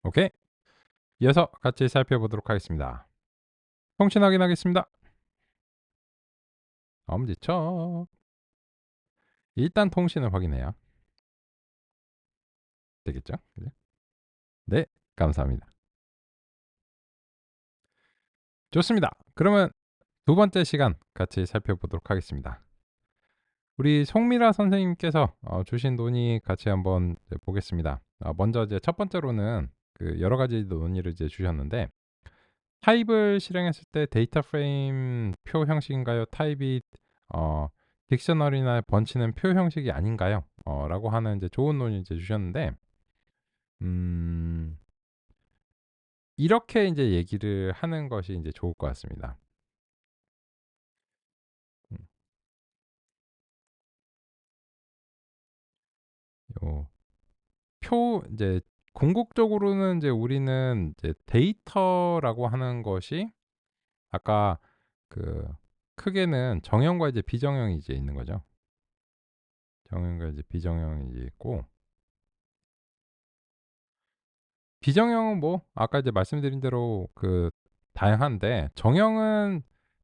오케이. 이어서 같이 살펴보도록 하겠습니다. 통신 확인하겠습니다. 엄지척. 일단 통신을 확인해야 되겠죠? 그죠? 네, 감사합니다. 좋습니다. 그러면 두 번째 시간 같이 살펴보도록 하겠습니다. 우리 송미라 선생님께서 주신 논의 같이 한번 이제 보겠습니다. 먼저 이제 첫 번째로는 그 여러 가지 논의를 이제 주셨는데, 타입을 실행했을 때 데이터 프레임 표 형식인가요? 타입이 어, 딕셔너리나 번치는 표 형식이 아닌가요? 라고 하는 이제 좋은 논의 이제 주셨는데, 음, 이렇게 이제 얘기를 하는 것이 이제 좋을 것 같습니다. 음, 요 이제 궁극적으로는 이제 우리는 이제 데이터라고 하는 것이 아까 그 크게는 정형과 이제 비정형이 이제 있는 거죠. 정형과 이제 비정형이 이제 있고, 비정형은 뭐 아까 이제 말씀드린 대로 그 다양한데, 정형은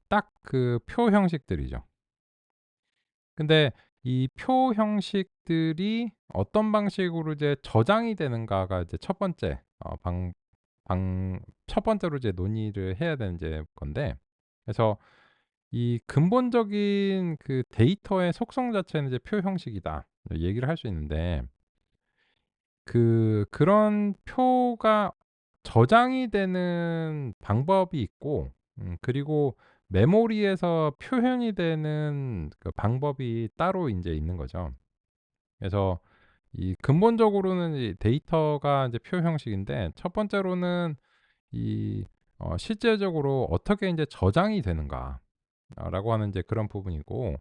딱 그 표 형식들이죠. 근데 이 표 형식들이 어떤 방식으로 이제 저장이 되는가가 이제 첫 번째 첫 번째로 이제 논의를 해야 되는 이제 건데, 그래서 이 근본적인 그 데이터의 속성 자체는 이제 표 형식이다 얘기를 할 수 있는데, 그런 표가 저장이 되는 방법이 있고, 그리고 메모리에서 표현이 되는 그 방법이 따로 인제 있는 거죠. 그래서 이 근본적으로는 이 데이터가 이제 표 형식인데, 첫 번째로는 이 실제적으로 어떻게 인제 저장이 되는가 라고 하는 이제 그런 부분이고,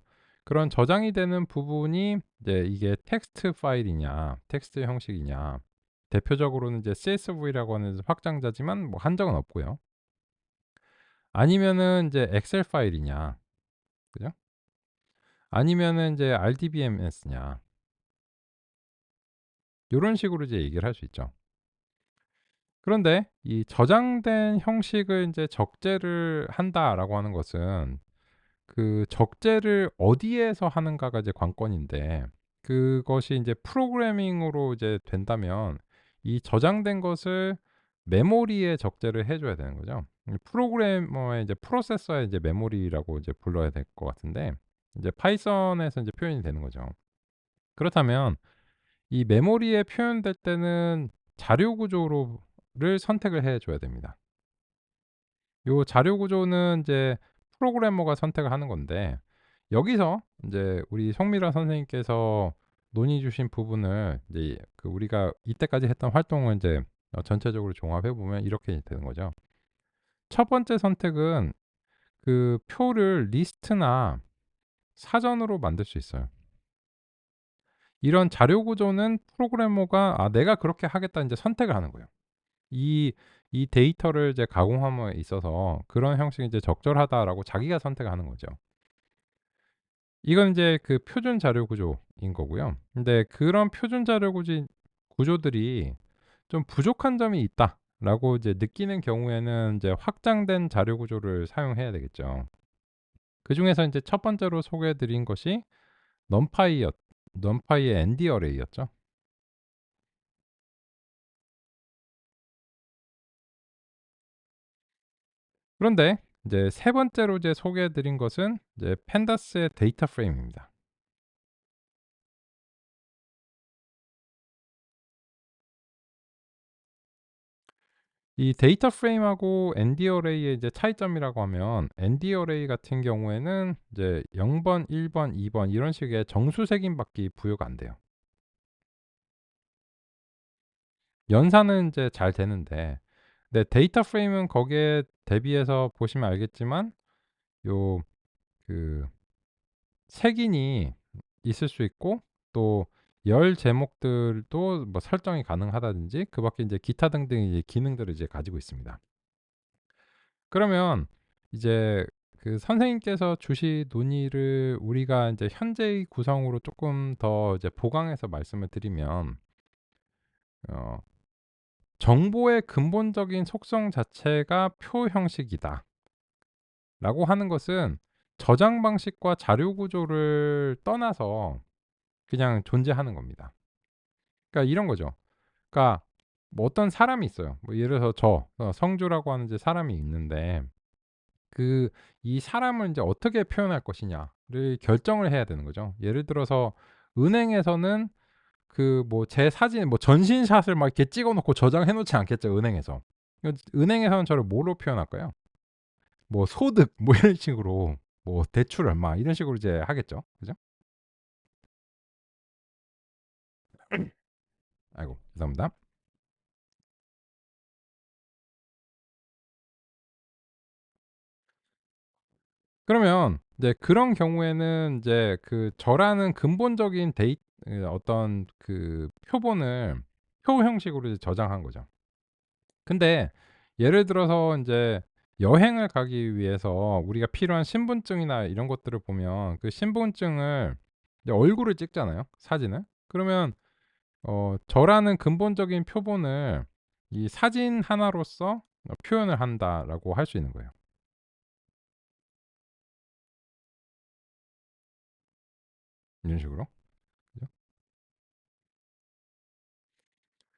그런 저장이 되는 부분이 이제 이게 텍스트 파일이냐 텍스트 형식이냐, 대표적으로는 이제 CSV라고 하는 확장자지만 뭐 한정은 없고요. 아니면은 이제 엑셀 파일이냐, 그죠? 아니면은 이제 RDBMS냐, 요런 식으로 이제 얘기를 할 수 있죠. 그런데 이 저장된 형식을 이제 적재를 한다라고 하는 것은 그 적재를 어디에서 하는가가 이제 관건인데, 그것이 이제 프로그래밍으로 이제 된다면 이 저장된 것을 메모리에 적재를 해 줘야 되는 거죠. 프로그래머의 이제 프로세서의 이제 메모리라고 이제 불러야 될 것 같은데, 이제 파이썬에서 이제 표현이 되는 거죠. 그렇다면 이 메모리에 표현될 때는 자료 구조를 선택을 해 줘야 됩니다. 요 자료 구조는 이제 프로그래머가 선택을 하는 건데, 여기서 이제 우리 송미라 선생님께서 논의 주신 부분을 이제 그 우리가 이때까지 했던 활동을 이제 전체적으로 종합해 보면 이렇게 되는 거죠. 첫 번째 선택은 그 표를 리스트나 사전으로 만들 수 있어요. 이런 자료 구조는 프로그래머가 '아 내가 그렇게 하겠다.' 인제 선택을 하는 거예요. 이 데이터를 이제 가공함에 있어서 '그런 형식이 이제 적절하다.'라고 자기가 선택을 하는 거죠. 이건 인제 그 표준 자료 구조인 거고요. 근데 그런 표준 자료 구조들이 좀 '부족한 점이 있다.'라고 이제 느끼는 경우에는 인제 확장된 자료 구조를 사용해야 되겠죠. 그중에서 인제 첫 번째로 소개해 드린 것이 넘파이였 넘파이의 ND 어레이였죠. 그런데 이제 세 번째로 이제 소개해 드린 것은 이제 펜다스의 데이터 프레임입니다. 이 데이터 프레임하고 ND 어레이의 이제 차이점이라고 하면, ND 어레이 같은 경우에는 이제 0 번, 1 번, 2번 이런 식의 정수색임밖에 부여가 안 돼요. 연산은 인제 잘 되는데, 근데 데이터 프레임은 거기에 대비해서 보시면 알겠지만 요 그 색인이 있을 수 있고, 또 열 제목들도 뭐 설정이 가능하다든지 그 밖에 인제 기타 등등의 이제 기능들을 이제 가지고 있습니다. 그러면 이제 그 선생님께서 주신 논의를 우리가 인제 현재의 구성으로 쪼끔 더 이제 보강해서 말씀을 드리면, 어 정보의 근본적인 속성 자체가 표 형식이다라고 하는 것은 저장 방식과 자료 구조를 떠나서 그냥 존재하는 겁니다. 그러니까 이런 거죠. 그러니까 뭐 어떤 사람이 있어요. 뭐 예를 들어서 성주라고 하는 이제 사람이 있는데 그 이 사람을 인제 어떻게 표현할 것이냐를 결정을 해야 되는 거죠. 예를 들어서 은행에서는 그 뭐 제 사진 뭐 전신샷을 막 이렇게 찍어 놓고 저장해 놓지 않겠죠, 은행에서. 은행에서는 저를 뭐로 표현할까요? 뭐 소득 뭐 이런 식으로 뭐 대출 얼마 이런 식으로 이제 하겠죠. 그죠? 아이고 죄송합니다. 그러면 이제 그런 경우에는 인제 그 저라는 근본적인 어떤 그 표본을 표 형식으로 이제 저장한 거죠. 근데 예를 들어서 인제 여행을 가기 위해서 우리가 필요한 신분증이나 이런 것들을 보면 그 신분증을 이제 얼굴을 찍잖아요, 사진을. 그러면 저라는 근본적인 표본을 이 사진 하나로서 표현을 한다라고 할 수 있는 거예요. 이런 식으로. 그죠?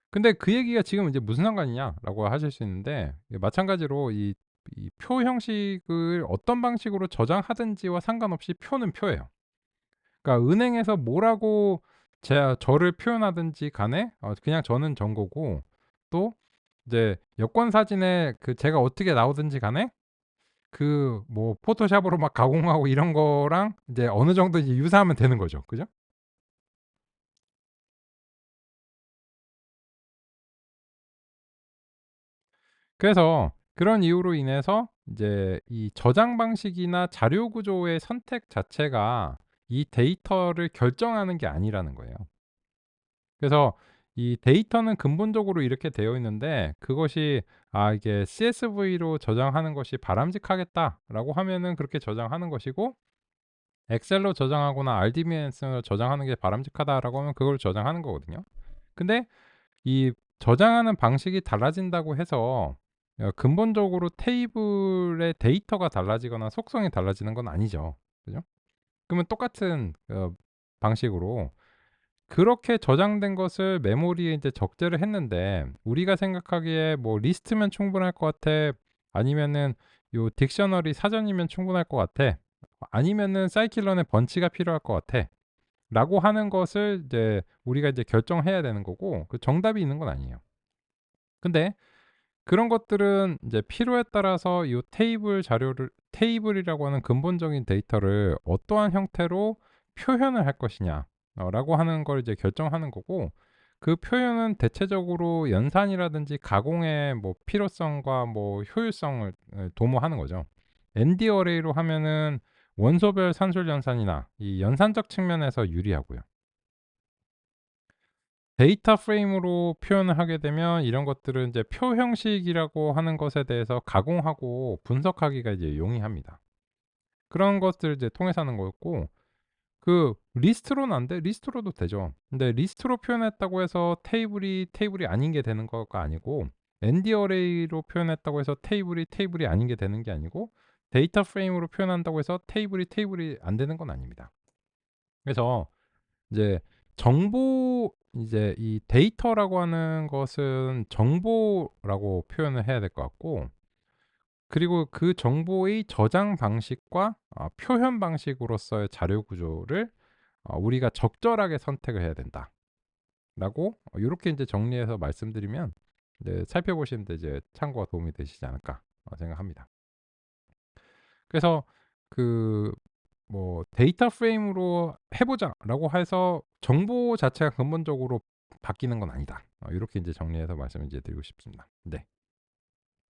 근데 그 얘기가 지금 이제 "무슨 상관이냐?"라고 하실 수 있는데 마찬가지로 이 표 형식을 어떤 방식으로 저장하든지와 상관없이 표는 표예요. 그러니까 은행에서 뭐라고 저를 표현하든지 간에 그냥 저는 거고 또 이제 여권 사진에 그 제가 어떻게 나오든지 간에 그 뭐 포토샵으로 막 가공하고 이런 거랑 이제 어느 정도 이제 유사하면 되는 거죠. 그죠? 그래서 그런 이유로 인해서 이제 이 저장 방식이나 자료 구조의 선택 자체가 이 데이터를 결정하는 게 아니라는 거예요. 그래서 이 데이터는 근본적으로 이렇게 되어 있는데 그것이 '아 이게 CSV로 저장하는 것이 바람직하겠다.'라고 하면은 그렇게 저장하는 것이고 엑셀로 저장하거나 RDBMS로 저장하는 게 바람직하다라고 하면 그걸 저장하는 거거든요. 근데 이 저장하는 방식이 달라진다고 해서 근본적으로 테이블의 데이터가 달라지거나 속성이 달라지는 건 아니죠. 그죠? 그러면 똑같은 방식으로 그렇게 저장된 것을 메모리에 이제 적재를 했는데 우리가 생각하기에 뭐 리스트면 충분할 것 같아. 아니면은 요 딕셔너리 사전이면 충분할 것 같아. 아니면은 사이클론의 번치가 필요할 것 같아. 라고 하는 것을 이제 우리가 이제 결정해야 되는 거고 그 정답이 있는 건 아니에요. 근데 그런 것들은 이제 필요에 따라서 이 테이블이라고 하는 근본적인 데이터를 어떠한 형태로 표현을 할 것이냐 라고 하는 걸 이제 결정하는 거고 그 표현은 대체적으로 연산이라든지 가공의 뭐 필요성과 뭐 효율성을 도모하는 거죠. ND 어레이로 하면은 원소별 산술 연산이나 이 연산적 측면에서 유리하고요. 데이터 프레임으로 표현을 하게 되면 이런 것들은 이제 표 형식이라고 하는 것에 대해서 가공하고 분석하기가 이제 용이합니다. 그런 것들을 이제 통해서 하는 거였고 그 리스트로는 안 돼? 리스트로도 되죠. 근데 리스트로 표현했다고 해서 테이블이 아닌 게 되는 거가 아니고 ND 어레이로 표현했다고 해서 테이블이 아닌 게 되는 게 아니고 데이터 프레임으로 표현한다고 해서 테이블이 안 되는 건 아닙니다. 그래서 이제 이제 이 데이터라고 하는 것은 정보라고 표현을 해야 될 것 같고 그리고 그 정보의 저장 방식과 표현 방식으로서의 자료 구조를 우리가 적절하게 선택을 해야 된다라고 요렇게 인제 정리해서 말씀드리면 이제 살펴보시는 데 이제 참고가 도움이 되시지 않을까 생각합니다. 그래서 그 뭐 "데이터 프레임으로 해 보자."라고 해서 정보 자체가 근본적으로 바뀌는 건 아니다. 요렇게 인제 정리해서 말씀을 이제 드리고 싶습니다. 네.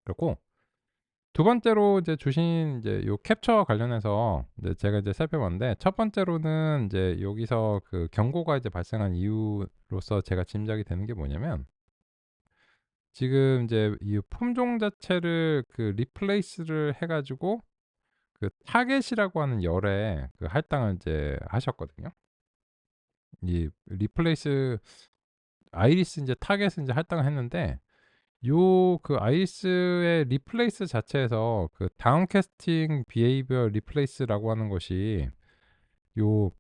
그렇고 두 번째로 이제 주신 이제 요 캡처 관련해서 이제 제가 이제 살펴봤는데 첫 번째로는 인제 여기서 그 경고가 이제 발생한 이유로서 제가 짐작이 되는 게 뭐냐면 지금 인제 이 품종 자체를 그 리플레이스를 해 가지고 그 타겟이라고 하는 열에 그 할당을 인제 하셨거든요. 이 리플레이스 아이리스 인제 타겟을 인제 할당을 했는데 요 그 ICE의 리플레이스 자체에서 그 다운캐스팅 비헤이비어 리플레이스라고 하는 것이 요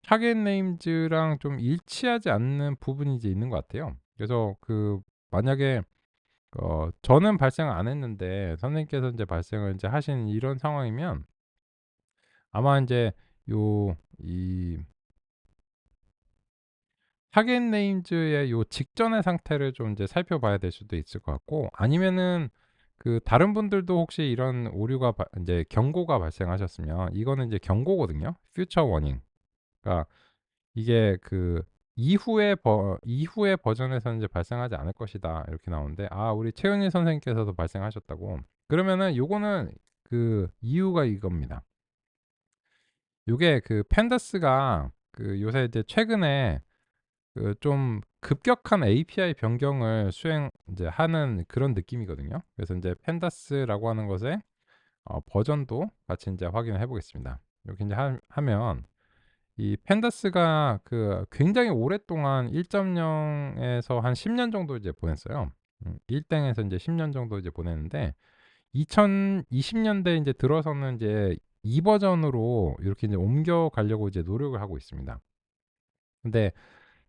타겟 네임즈랑 좀 일치하지 않는 부분이 이제 있는 것 같아요. 그래서 그 만약에 저는 발생을 안 했는데 선생님께서 인제 발생을 인제 하신 이런 상황이면 아마 인제 요 이 타겟 네임즈의 요 직전의 상태를 좀 이제 살펴봐야 될 수도 있을 것 같고, 아니면은 그 다른 분들도 혹시 이런 오류가 인제 경고가 발생하셨으면 이거는 이제 경고거든요. future warning. 그러니까 이게 그 이후의 버전에서는 이제 발생하지 않을 것이다." 이렇게 나오는데, 아 우리 최은희 선생님께서도 발생하셨다고. 그러면은 요거는 그 이유가 이겁니다. 요게 그 팬더스가 그 요새 이제 최근에 그 좀 급격한 API 변경을 수행 인제 하는 그런 느낌이거든요. 그래서 인제 팬다스라고 하는 것의 버전도 같이 인제 확인을 해 보겠습니다. 이렇게 인제 하면 이 팬다스가 그 굉장히 오랫동안 1.0 에서 한 10년 정도 이제 보냈어요. 1땡에서 인제 10년 정도 이제 보냈는데 2020 년대 인제 들어서는 인제 2 버전으로 요렇게 인제 옮겨 가려고 이제 노력을 하고 있습니다. 근데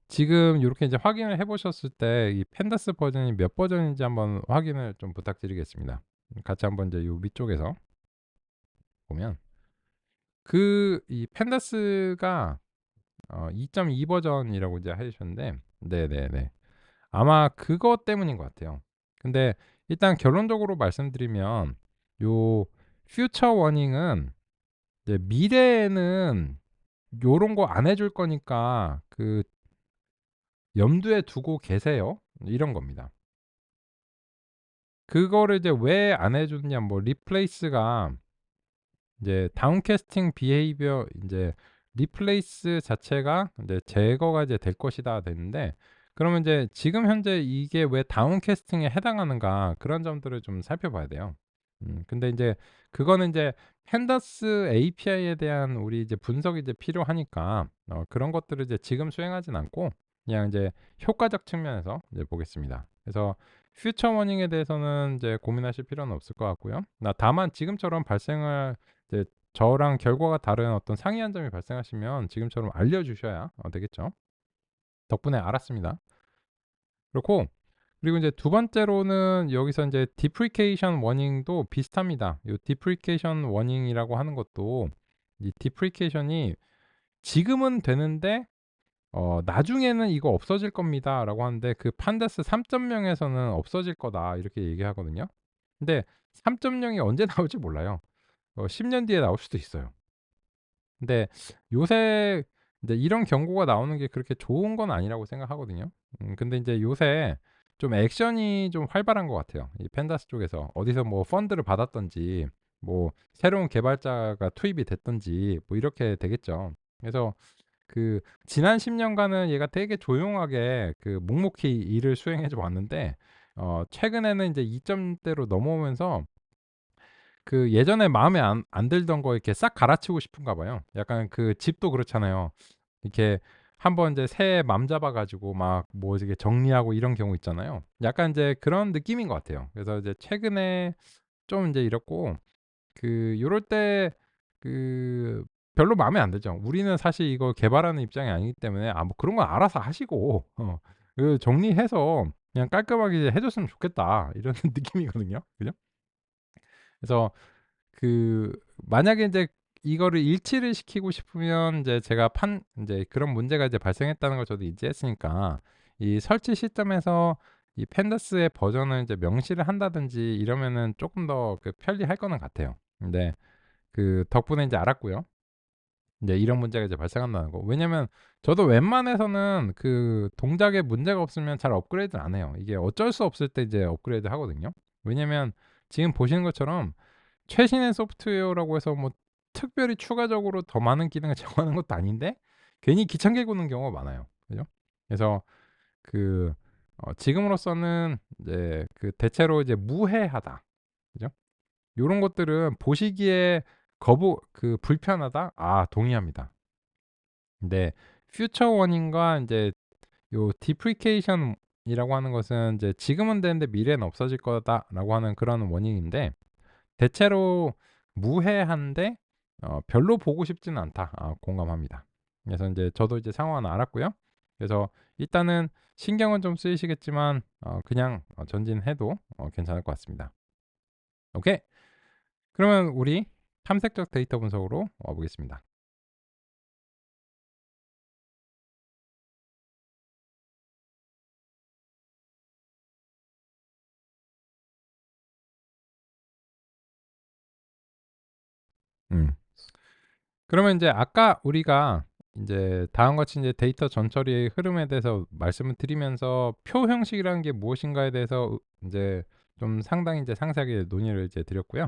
지금 요렇게 이제 확인을 해 보셨을 때 이 펜다스 버전이 몇 버전인지 한번 확인을 좀 부탁드리겠습니다. 같이 한번 이제 요 위쪽에서 보면 그 이 펜다스가 2.2 버전이라고 이제 해 주셨는데, 네네네. 아마 그것 때문인 것 같아요. 근데 일단 결론적으로 말씀드리면 요 퓨처 워닝은 이제 미래에는 요런 거 안 해줄 거니까 그 염두에 두고 계세요. 이런 겁니다. 그거를 이제 왜 안 해 줬냐, 뭐 리플레이스가 이제 다운캐스팅 비헤이비어 인제 리플레이스 자체가 인제 제거가 이제 될 것이다 됐는데, 그러면 인제 지금 현재 이게 왜 다운캐스팅에 해당하는가, 그런 점들을 좀 살펴봐야 돼요. 근데 인제 그거는 인제 팬더스 API에 대한 우리 이제 분석이 이제 필요하니까 그런 것들을 이제 지금 수행하진 않고 그냥 이제 효과적 측면에서 이제 보겠습니다. 그래서 퓨처 워닝에 대해서는 이제 고민하실 필요는 없을 것 같고요. 다만 지금처럼 발생을 이제 저랑 결과가 다른 어떤 상이한 점이 발생하시면 지금처럼 알려주셔야 되겠죠. 덕분에 알았습니다. 그렇고, 그리고 이제 두 번째로는 여기서 이제 deprecation warning도 비슷합니다. 이 deprecation warning이라고 하는 것도 이 deprecation이 지금은 되는데 "나중에는 이거 없어질 겁니다."라고 하는데, 그 판다스 3.0에서는 없어질 거다 이렇게 얘기하거든요. 근데 3.0이 언제 나올지 몰라요. 10년 뒤에 나올 수도 있어요. 근데 요새 인제 이런 경고가 나오는 게 그렇게 좋은 건 아니라고 생각하거든요. 근데 인제 요새 좀 액션이 좀 활발한 것 같아요. 이 펜다스 쪽에서 어디서 뭐 펀드를 받았든지, 뭐 새로운 개발자가 투입이 됐든지, 뭐 이렇게 되겠죠. 그래서 그 지난 10 년간은 얘가 되게 조용하게 그 묵묵히 일을 수행해 줘 왔는데 최근에는 인제 이점대로 넘어오면서 그 예전에 마음에 안 들던 거 이렇게 싹 갈아치우고 싶은가 봐요. 약간 그 집도 그렇잖아요. 이렇게 한번 이제 새에 맘 잡아 가지고 막 뭐 이렇게 정리하고 이런 경우 있잖아요. 약간 인제 그런 느낌인 것 같아요. 그래서 이제 최근에 좀 인제 이렇고, 그 요럴 때 그 별로 마음에 안 들죠. 우리는 사실 이거 개발하는 입장이 아니기 때문에 뭐 그런 건 알아서 하시고 그 정리해서 그냥 깔끔하게 해 줬으면 좋겠다, 이런 느낌이거든요. 그죠? 그래서 그 만약에 인제 이거를 일치를 시키고 싶으면 인제 제가 인제 그런 문제가 이제 발생했다는 걸 저도 인지했으니까 이 설치 시점에서 이 펜더스의 버전을 이제 명시를 한다든지 이러면은 쪼끔 더 그 편리할 거는 같아요. 근데 그 덕분에 인제 알았고요. 인제 이런 문제가 이제 발생한다는 거. 왜냐면 저도 웬만해서는 그 동작에 문제가 없으면 잘 업그레이드를 안 해요. 이게 어쩔 수 없을 때 이제 업그레이드 하거든요. 왜냐면 지금 보시는 것처럼 최신의 소프트웨어라고 해서 뭐 특별히 추가적으로 더 많은 기능을 제공하는 것도 아닌데 괜히 귀찮게 구는 경우가 많아요. 그죠? 그래서 그 지금으로서는 이제 그 대체로 이제 무해하다. 그죠? 요런 것들은 보시기에 불편하다? 동의합니다. 근데 퓨처 원인과 인제 요 디프리케이션 이라고 하는 것은 이제 '지금은 되는데 미래에는 없어질 거다.'라고 하는 그런 원인인데, 대체로 무해한데 별로 보고 싶지는 않다. 공감합니다. 그래서 인제 저도 이제 상황은 알았고요. 그래서 일단은 신경은 좀 쓰이시겠지만 그냥 전진해도 괜찮을 것 같습니다. 오케이. 그러면 우리 탐색적 데이터 분석으로 와 보겠습니다. 음. 그러면 인제 아까 우리가 인제 다음과 같이 인제 데이터 전처리의 흐름에 대해서 말씀을 드리면서 표 형식이라는 게 무엇인가에 대해서 인제 좀 상당히 인제 상세하게 논의를 이제 드렸고요.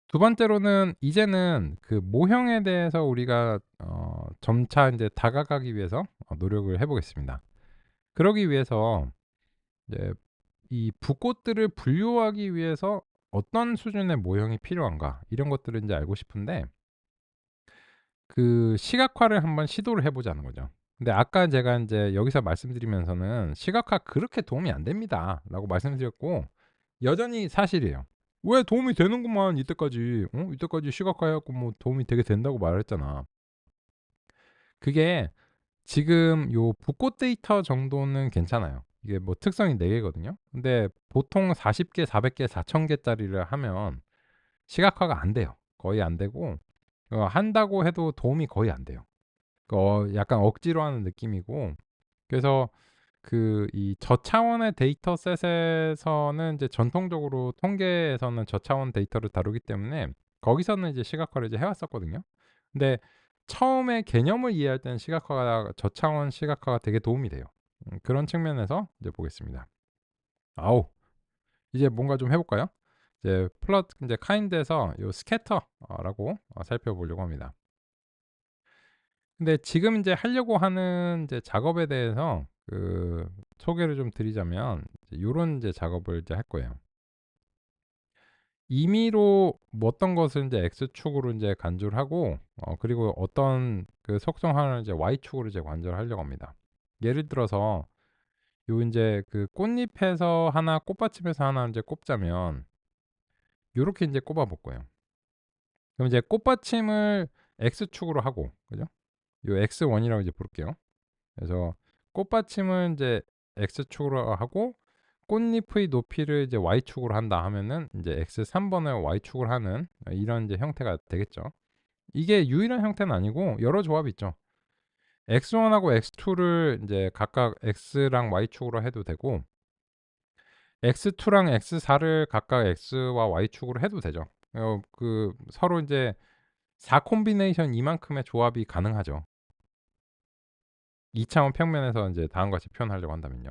두 번째로는 이제는 그 모형에 대해서 우리가 점차 인제 다가가기 위해서 노력을 해 보겠습니다. 그러기 위해서 이제 이 붓꽃들을 분류하기 위해서 어떤 수준의 모형이 필요한가, 이런 것들을 인제 알고 싶은데, 그 시각화를 한번 시도를 해 보자는 거죠. 근데 아까 제가 인제 여기서 말씀드리면서는 "시각화 그렇게 도움이 안 됩니다."라고 말씀드렸고 여전히 사실이에요. "왜 도움이 되는구만 이때까지. 이때까지 시각화해 갖고 뭐 도움이 되게 된다고 말했잖아." 그게 지금 요 붓꽃 데이터 정도는 괜찮아요. 이게 뭐 특성이 4 개거든요. 근데 보통 40 개, 400 개, 4,000 개짜리를 하면 시각화가 안 돼요. 거의 안 되고 한다고 해도 도움이 거의 안 돼요. 약간 억지로 하는 느낌이고, 그래서 그 이 저차원의 데이터셋에서는 이제 전통적으로 통계에서는 저차원 데이터를 다루기 때문에 거기서는 이제 시각화를 이제 해 왔었거든요. 근데 처음에 개념을 이해할 때는 시각화가, 저차원 시각화가 되게 도움이 돼요. 그런 측면에서 이제 보겠습니다. 아우, 이제 뭔가 좀 해 볼까요? 이제 플롯 인제 카인드에서 요 스캐터 라고 살펴보려고 합니다. 근데 지금 인제 하려고 하는 인제 작업에 대해서 그 소개를 좀 드리자면, 이제 요런 인제 작업을 이제 할 거예요. 임의로 뭐 어떤 것을 인제 X축으로 인제 간주를 하고 그리고 어떤 그 속성 하나를 이제 Y축으로 이제 간주를 하려고 합니다. 예를 들어서 요 인제 그 꽃잎에서 하나, 꽃받침에서 하나 인제 꼽자면 요렇게 인제 꼽아 볼 거예요. 그럼 이제 꽃받침을 X축으로 하고, 그죠? 요 X1이라고 이제 부를게요. 그래서 꽃받침을 인제 X축으로 하고 꽃잎의 높이를 이제 Y축으로 한다 하면은 인제 X3 번을 Y축으로 하는 이런 이제 형태가 되겠죠. 이게 유일한 형태는 아니고 여러 조합이 있죠. X1하고 X2를 인제 각각 X랑 Y축으로 해도 되고, X2랑 X4를 각각 X와 Y축으로 해도 되죠. 그 서로 인제 4 콤비네이션 이만큼의 조합이 가능하죠. 2 차원 평면에서 인제 다음과 같이 표현하려고 한다면요.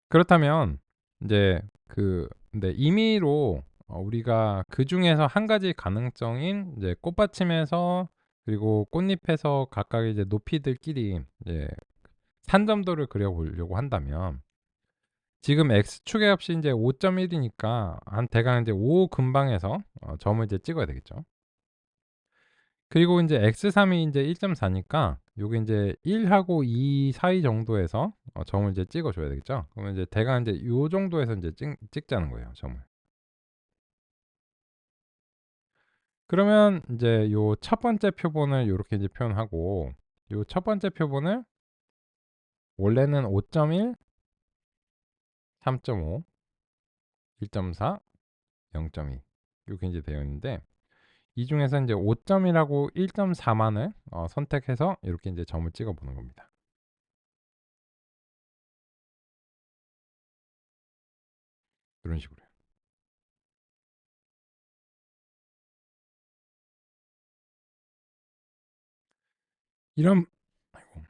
그렇다면 인제 근데 임의로 우리가 그중에서 한 가지 가능성인 이제 꽃받침에서 그리고 꽃잎에서 각각의 이제 높이들끼리 이제 산점도를 그려 보려고 한다면, 지금 X축의 값이 인제 5.1 이니까 한 대강 인제 5 근방에서 점을 이제 찍어야 되겠죠. 그리고 인제 X3이 인제 1.4 니까 요게 인제 1 하고 2 사이 정도에서 점을 이제 찍어 줘야 되겠죠. 그러면 이제 대강 인제 요 정도에서 인제 찍자는 거예요, 점을. 그러면 인제 요 첫 번째 표본을 요렇게 이제 표현하고, 요 첫 번째 표본을 원래는 5.1, 3.5, 1.4, 0.2 요렇게 인제 되어 있는데, 이 중에서 인제 5.1하고 1.4만을 선택해서 이렇게 인제 점을 찍어 보는 겁니다. 그런 식으로요. 이런 아이고.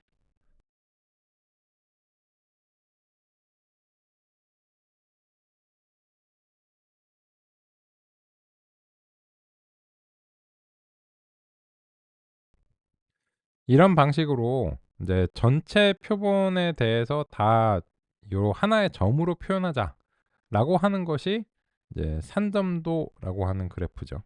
이런 방식으로 인제 전체 표본에 대해서 다 요 하나의 점으로 표현하자라고 하는 것이 이제 산점도라고 하는 그래프죠.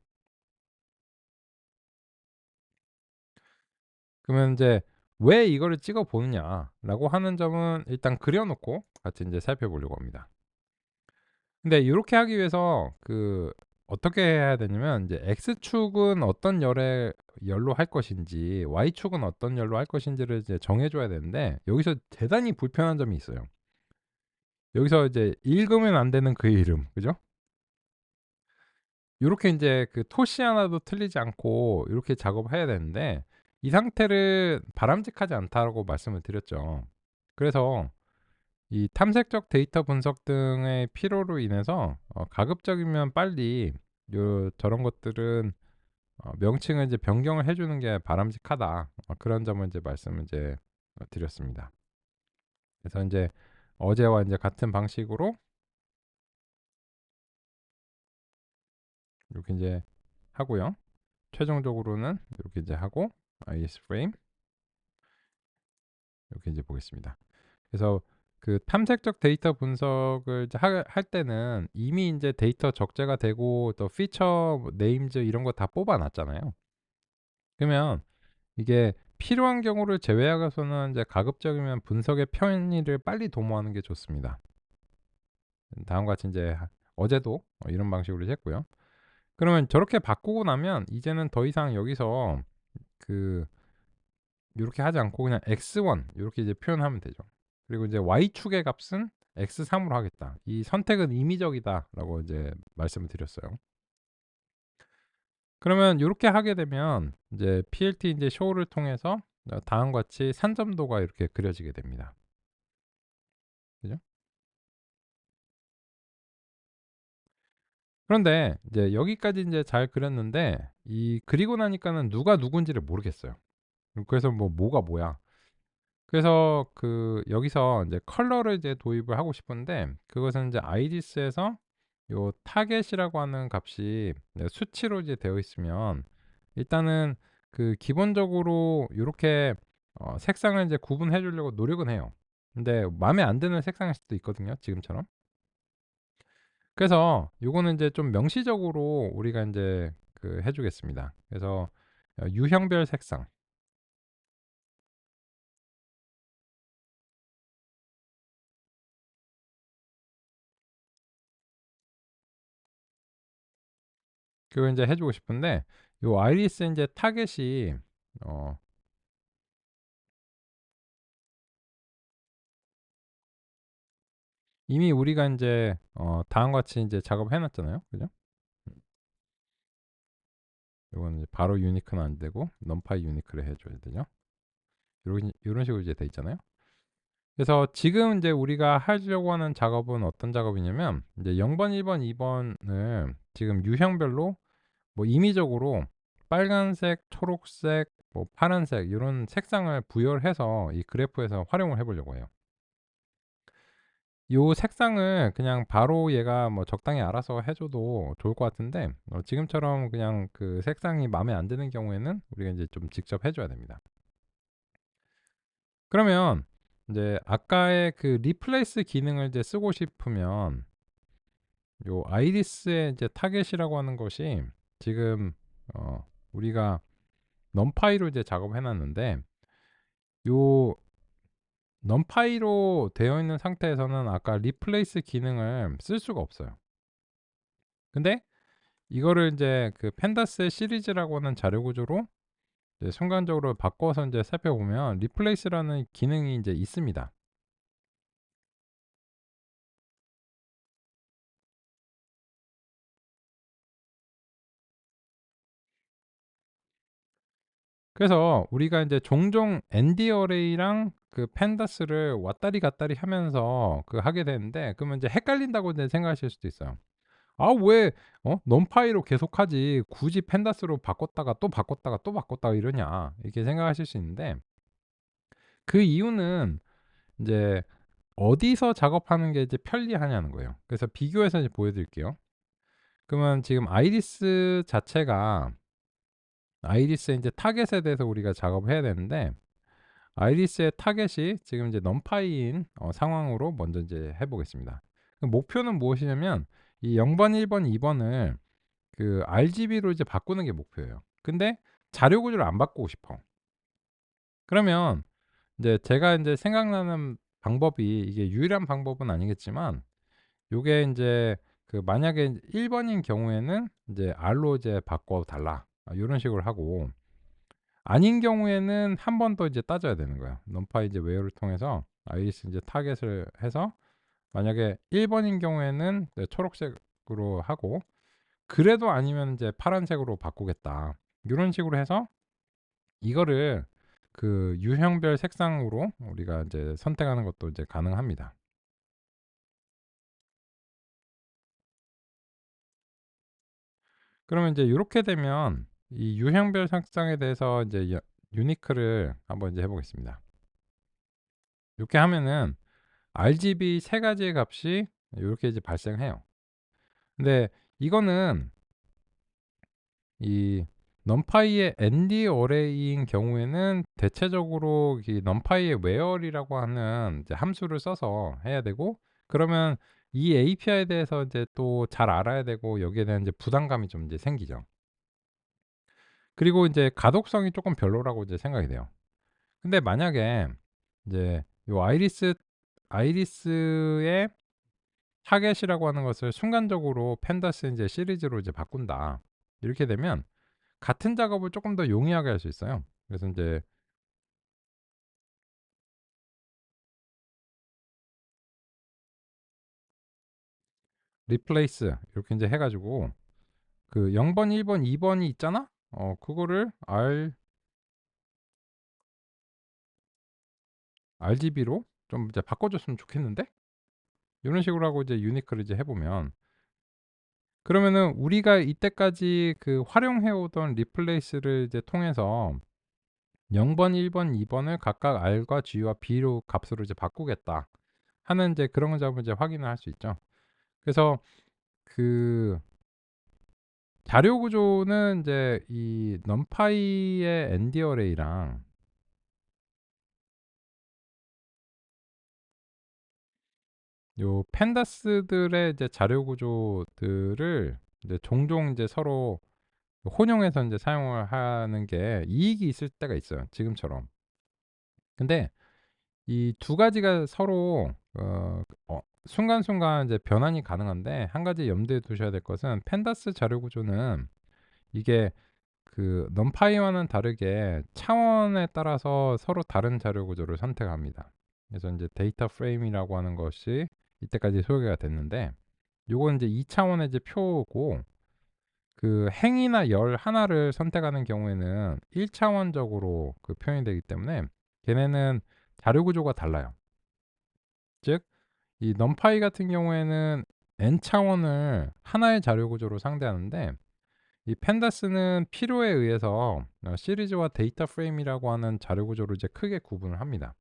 그러면 인제 '왜 이거를 찍어 보느냐.'라고 하는 점은 일단 그려 놓고 같이 인제 살펴보려고 합니다. 근데 요렇게 하기 위해서 어떻게 해야 되냐면 인제 X축은 어떤 열로 할 것인지 Y축은 어떤 열로 할 것인지를 이제 정해 줘야 되는데 여기서 대단히 불편한 점이 있어요. 여기서 이제 읽으면 안 되는 그의 이름. 그죠? 요렇게 인제 토시 하나도 틀리지 않고 요렇게 작업을 해야 되는데 이 상태를 "바람직하지 않다."라고 말씀을 드렸죠. 그래서 이 탐색적 데이터 분석 등의 필요로 인해서 가급적이면 빨리 저런 것들은 명칭을 이제 변경을 해 주는 게 바람직하다. 그런 점을 이제 말씀을 이제 드렸습니다. 그래서 인제 어제와 인제 같은 방식으로 요렇게 인제 하고요. 최종적으로는 요렇게 이제 하고 isFrame 이렇게 이제 보겠습니다. 그래서 탐색적 데이터 분석을 이제 할 때는 이미 인제 데이터 적재가 되고 또 피처 네임즈 이런 거 다 뽑아 놨잖아요. 그러면 이게 필요한 경우를 제외하고서는 이제 가급적이면 분석의 편의를 빨리 도모하는 게 좋습니다. 다음과 같이 인제 어제도 이런 방식으로 했고요. 그러면 저렇게 바꾸고 나면 이제는 더 이상 여기서 그 요렇게 하지 않고 그냥 x1 요렇게 이제 표현하면 되죠. 그리고 이제 y축의 값은 x3으로 하겠다. 이 선택은 임의적이다라고 이제 말씀을 드렸어요. 그러면 요렇게 하게 되면 이제 plt 인제 show를 통해서 다음과 같이 산점도가 이렇게 그려지게 됩니다. 그죠? 그런데 이제 여기까지 인제 잘 그렸는데 이 그리고 나니까는 누가 누군지를 모르겠어요. 그래서 뭐가 뭐야. 그래서 여기서 인제 컬러를 이제 도입을 하고 싶은데 그것은 인제 iris에서 요 타겟이라고 하는 값이 수치로 이제 되어 있으면 일단은 기본적으로 요렇게 색상을 이제 구분해 주려고 노력은 해요. 근데 마음에 안 드는 색상일 수도 있거든요, 지금처럼. 그래서 요거는 인제 좀 명시적으로 우리가 인제 해 주겠습니다. 그래서 유형별 색상 그걸 인제 해 주고 싶은데 요 아이리스 인제 타겟이 어 이미 우리가 인제 다음과 같이 인제 작업을 해 놨잖아요. 그죠? 요거는 이제 바로 유니크는 안 되고 numPy 유니크를 해 줘야 되죠. 요런 식으로 이제 돼 있잖아요. 그래서 지금 인제 우리가 하려고 하는 작업은 어떤 작업이냐면 인제 0 번, 1 번, 2 번을 지금 유형별로 임의적으로 빨간색, 초록색, 파란색 요런 색상을 부여를 해서 이 그래프에서 활용을 해 보려고 해요. 요 색상을 그냥 바로 얘가 적당히 알아서 해 줘도 좋을 것 같은데 지금처럼 그냥 색상이 마음에 안 드는 경우에는 우리가 인제 좀 직접 해 줘야 됩니다. 그러면 인제 아까의 리플레이스 기능을 이제 쓰고 싶으면 요 아이리스의 이제 타겟이라고 하는 것이 지금 우리가 numPy로 이제 작업을 해 놨는데 요 numPy로 되어 있는 상태에서는 아까 리플레이스 기능을 쓸 수가 없어요. 근데 이거를 인제 판다스의 시리즈라고 하는 자료 구조로 이제 순간적으로 바꿔서 인제 살펴보면 리플레이스라는 기능이 인제 있습니다. 그래서 우리가 인제 종종 ND 어레이랑 판다스를 왔다리 갔다리 하면서 하게 되는데 그러면 인제 헷갈린다고 이제 생각하실 수도 있어요. '아 왜 numPy로 계속하지 굳이 판다스로 바꿨다가 또 바꿨다가 또 바꿨다가 이러냐.' 이렇게 생각하실 수 있는데 그 이유는 인제 어디서 작업하는 게 이제 편리하냐는 거예요. 그래서 비교해서 이제 보여 드릴게요. 그러면 지금 아이리스 자체가 아이리스의 인제 타겟에 대해서 우리가 작업을 해야 되는데 아이리스의 타겟이 지금 이제 numPy인 상황으로 먼저 이제 해 보겠습니다. 목표는 무엇이냐면 이 0 번, 1 번, 2 번을 RGB로 이제 바꾸는 게 목표예요. 근데 자료 구조를 안 바꾸고 싶어. 그러면 인제 제가 인제 생각나는 방법이, 이게 유일한 방법은 아니겠지만, 요게 인제 그 만약에 인제 1 번인 경우에는 인제 R로 이제 바꿔 달라, 요런 식으로 하고, 아닌 경우에는 한 번 더 이제 따져야 되는 거예요. numPy 이제 웨어를 통해서 아이리스 인제 타겟을 해서, 만약에 1 번인 경우에는 네 초록색으로 하고, 그래도 아니면 인제 파란색으로 바꾸겠다, 요런 식으로 해서 이거를 그 유형별 색상으로 우리가 인제 선택하는 것도 이제 가능합니다. 그러면 인제 요렇게 되면 이 유형별 색상에 대해서 인제 유니크를 한번 이제 해 보겠습니다. 요렇게 하면은 RGB 세 가지의 값이 요렇게 이제 발생해요. 근데 이거는 이 numpy의 ND 어레이인 경우에는 대체적으로 이 numpy의 where이라고 하는 이제 함수를 써서 해야 되고, 그러면 이 API에 대해서 이제 또 잘 알아야 되고, 여기에 대한 이제 부담감이 좀 이제 생기죠. 그리고 인제 가독성이 쪼끔 별로라고 이제 생각이 돼요. 근데 만약에 이제 요 아이리스의 타겟이라고 하는 것을 순간적으로 펜다스 인제 시리즈로 이제 바꾼다, 이렇게 되면 같은 작업을 쪼끔 더 용이하게 할 수 있어요. 그래서 인제 replace 이렇게 인제 해 가지고 그 0 번, 1 번, 2 번이 있잖아? 그거를 RGB로 좀 이제 바꿔 줬으면 좋겠는데? 요런 식으로 하고 이제 유니크를 이제 해 보면, 그러면은 우리가 이때까지 그 활용해 오던 리플레이스를 이제 통해서 0 번, 1 번, 2 번을 각각 R과 G와 B로 값으로 이제 바꾸겠다 하는 이제 그런 점을 이제 확인을 할 수 있죠. 그래서 그 자료 구조는 인제 이 numpy의 ND 어레이랑 요 펜다스들의 이제 자료 구조들을 이제 종종 이제 서로 혼용해서 인제 사용을 하는 게 이익이 있을 때가 있어요, 지금처럼. 근데 이 두 가지가 서로 순간순간 이제 변환이 가능한데, 한 가지 염두에 두셔야 될 것은 펜다스 자료 구조는 이게 그 numpy와는 다르게 차원에 따라서 서로 다른 자료 구조를 선택합니다. 그래서 인제 데이터 프레임이라고 하는 것이 이때까지 소개가 됐는데, 요건 인제 2 차원의 이제 표고, 그 행이나 열 하나를 선택하는 경우에는 1 차원적으로 그 표현이 되기 때문에 걔네는 자료 구조가 달라요. 즉 이 numpy 같은 경우에는 n 차원을 하나의 자료 구조로 상대하는데, 이 펜다스는 필요에 의해서 시리즈와 데이터 프레임이라고 하는 자료 구조를 이제 크게 구분을 합니다.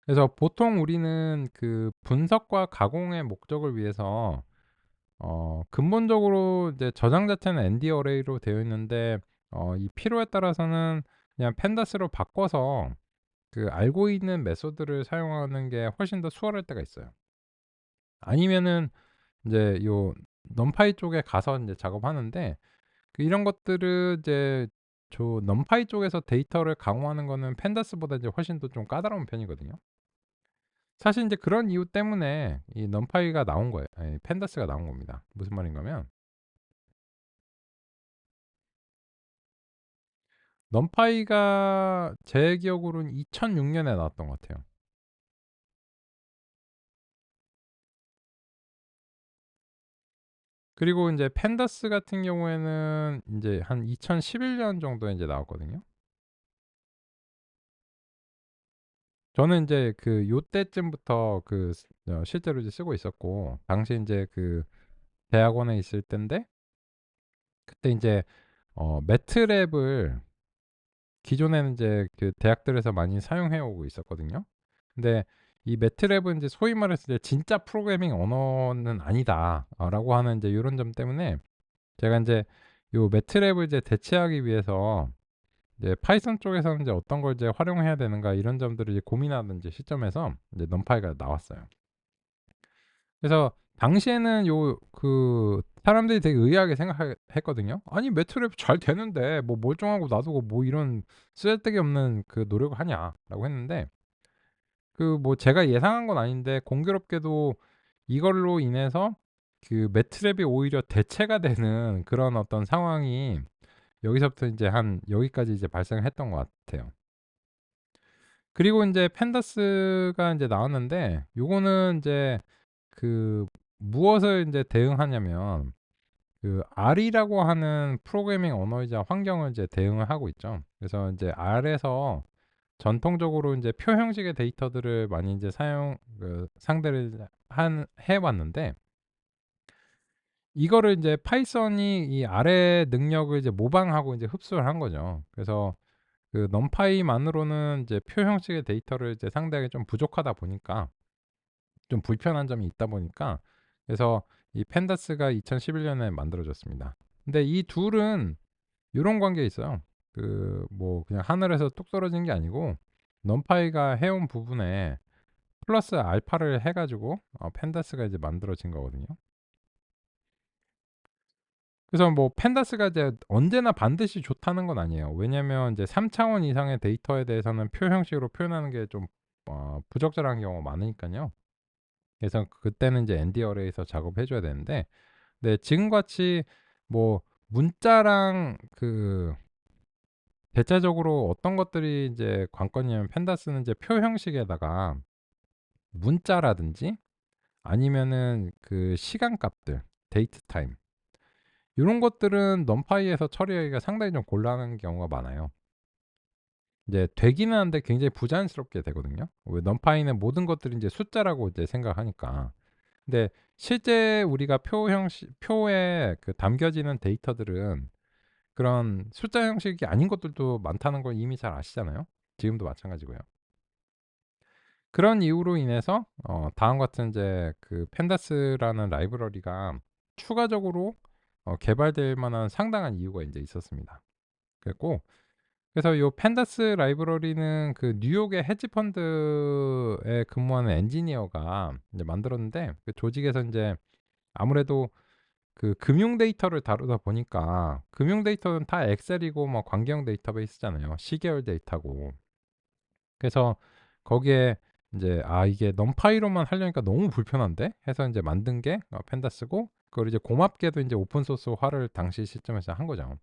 그래서 보통 우리는 그 분석과 가공의 목적을 위해서 근본적으로 이제 저장 자체는 ND 어레이로 되어 있는데, 이 필요에 따라서는 그냥 펜다스로 바꿔서 그 알고 있는 메소드를 사용하는 게 훨씬 더 수월할 때가 있어요. 아니면은 인제 요 numpy 쪽에 가서 인제 작업하는데, 그 이런 것들은 이제 numpy 쪽에서 데이터를 강화하는 거는 펜다스보다 이제 훨씬 더 좀 까다로운 편이거든요. 사실 인제 그런 이유 때문에 이 numpy가 나온 거예요. 아니 펜다스가 나온 겁니다. 무슨 말인가면, numpy가 제 기억으로는 2006 년에 나왔던 것 같아요. 그리고 인제 펜다스 같은 경우에는 인제 한 2011년 정도에 인제 나왔거든요. 저는 인제 그 요때쯤부터 실제로 이제 쓰고 있었고, 당시에 인제 그 대학원에 있을 땐데, 그때 인제 매트랩을 기존에는 인제 그 대학들에서 많이 사용해 오고 있었거든요. 근데 이 매트랩은 인제 소위 말해서 이제 "진짜 프로그래밍 언어는 아니다." 라고 하는 인제 요런 점 때문에 제가 인제 요 매트랩을 이제 대체하기 위해서 이제 파이썬 쪽에서는 이제 '어떤 걸 이제 활용해야 되는가.' 이런 점들을 이제 고민하던 이제 시점에서 이제 numpy가 나왔어요. 그래서 당시에는 요 그 사람들이 되게 의아하게 생각했거든요. '아니 매트랩 잘 되는데 뭐 멀쩡하고 놔두고 뭐 이런 쓸데기 없는 그 노력을 하냐.'라고 했는데 그 뭐 제가 예상한 건 아닌데 공교롭게도 이걸로 인해서 그 매트랩이 오히려 대체가 되는 그런 어떤 상황이 여기서부터 인제 한 여기까지 이제 발생을 했던 것 같아요. 그리고 인제 펜다스가 인제 나왔는데 요거는 인제 그 무엇을 인제 대응하냐면 그 R이라고 하는 프로그래밍 언어이자 환경을 이제 대응을 하고 있죠. 그래서 인제 R에서 전통적으로 인제 표 형식의 데이터들을 많이 인제 상대를 한 해 왔는데 이거를 인제 파이썬이 이 R의 능력을 이제 모방하고 인제 흡수를 한 거죠. 그래서 그 numpy만으로는 이제 표 형식의 데이터를 이제 상대하기 좀 부족하다 보니까 좀 불편한 점이 있다 보니까 그래서 이 펜다스가 2011 년에 만들어졌습니다. 근데 이 둘은 요런 관계에 있어요. 그 뭐 그냥 하늘에서 뚝 떨어진 게 아니고 numpy가 해온 부분에 플러스 알파를 해 가지고 펜다스가 이제 만들어진 거거든요. 그래서 뭐 펜다스가 이제 언제나 반드시 좋다는 건 아니에요. 왜냐면 이제 3 차원 이상의 데이터에 대해서는 표 형식으로 표현하는 게 좀 부적절한 경우가 많으니깐요. 그래서 그때는 이제 ND 어레이에서 작업해 줘야 되는데 네 지금같이 뭐 문자랑 그 대체적으로 어떤 것들이 이제 관건이냐면 펜다스는 이제 표 형식에다가 문자라든지 아니면은 그 시간값들 데이트 타임 요런 것들은 넘파이에서 처리하기가 상당히 좀 곤란한 경우가 많아요. 이제 되기는 한데 굉장히 부자연스럽게 되거든요. 왜 넘파이는 모든 것들이 인제 숫자라고 이제 생각하니까. 근데 실제 우리가 표 형식 표에 그 담겨지는 데이터들은 그런 숫자 형식이 아닌 것들도 많다는 걸 이미 잘 아시잖아요. 지금도 마찬가지고요. 그런 이유로 인해서 다음과 같은 이제 그 펜다스라는 라이브러리가 추가적으로 개발될 만한 상당한 이유가 인제 있었습니다. 그랬고 그래서 요 펜다스 라이브러리는 그 뉴욕의 헤지 펀드에 근무하는 엔지니어가 인제 만들었는데 그 조직에서 인제 아무래도 그 금융 데이터를 다루다 보니까 금융 데이터는 다 엑셀이고 뭐 관계형 데이터베이스잖아요. 시계열 데이터고. 그래서 거기에 인제 '아 이게 넘파이로만 하려니까 너무 불편한데?' 해서 인제 만든 게 펜다스고 그걸 이제 고맙게도 인제 오픈 소스화를 당시 시점에서 한 거죠.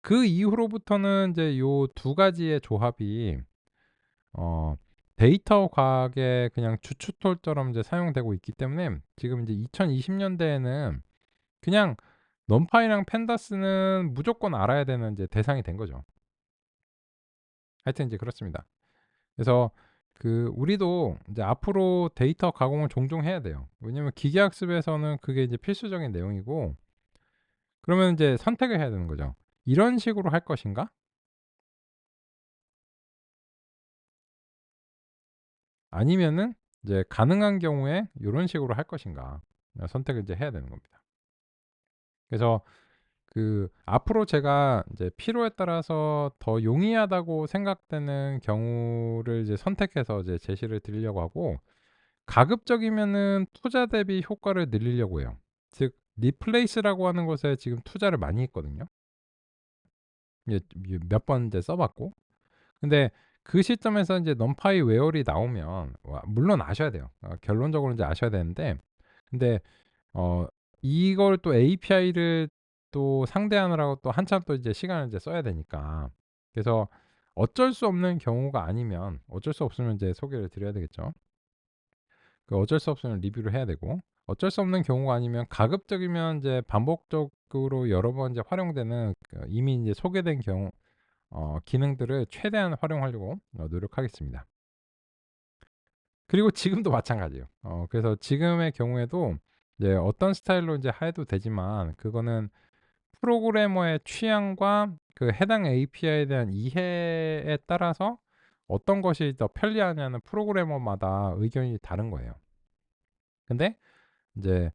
그 이후로부터는 인제 요 두 가지의 조합이 어 데이터 과학의 그냥 주춧돌처럼 이제 사용되고 있기 때문에 지금 인제 2020 년대에는 그냥 넘파이랑 펜다스는 무조건 알아야 되는 이제 대상이 된 거죠. 하여튼 인제 그렇습니다. 그래서 그 우리도 이제 앞으로 데이터 가공을 종종 해야 돼요. 왜냐면 기계학습에서는 그게 이제 필수적인 내용이고 그러면 인제 선택을 해야 되는 거죠. '이런 식으로 할 것인가? 아니면은 이제 가능한 경우에 요런 식으로 할 것인가?' 선택을 이제 해야 되는 겁니다. 그래서 그 앞으로 제가 이제 필요에 따라서 더 용이하다고 생각되는 경우를 이제 선택해서 이제 제시를 드리려고 하고 가급적이면은 투자 대비 효과를 늘리려고 해요. 즉 리플레이스라고 하는 것에 지금 투자를 많이 했거든요. 이게 몇 번 이제 써 봤고. 근데 그 시점에서 인제 넘파이 웨어리 나오면 물론 아셔야 돼요. 결론적으로 인제 아셔야 되는데 근데 어 이걸 또 API를 또 상대하느라고 또 한참 또 이제 시간을 이제 써야 되니까 그래서 어쩔 수 없는 경우가 아니면 어쩔 수 없으면 이제 소개를 드려야 되겠죠. 그 어쩔 수 없으면 리뷰를 해야 되고 어쩔 수 없는 경우가 아니면 가급적이면 인제 반복적으로 여러 번 이제 활용되는 그 이미 인제 소개된 경우 기능들을 최대한 활용하려고 노력하겠습니다. 그리고 지금도 마찬가지예요. 그래서 지금의 경우에도 이제 어떤 스타일로 인제 해도 되지만 그거는 프로그래머의 취향과 그 해당 API에 대한 이해에 따라서 어떤 것이 더 편리하냐는 프로그래머마다 의견이 다른 거예요. 근데 인제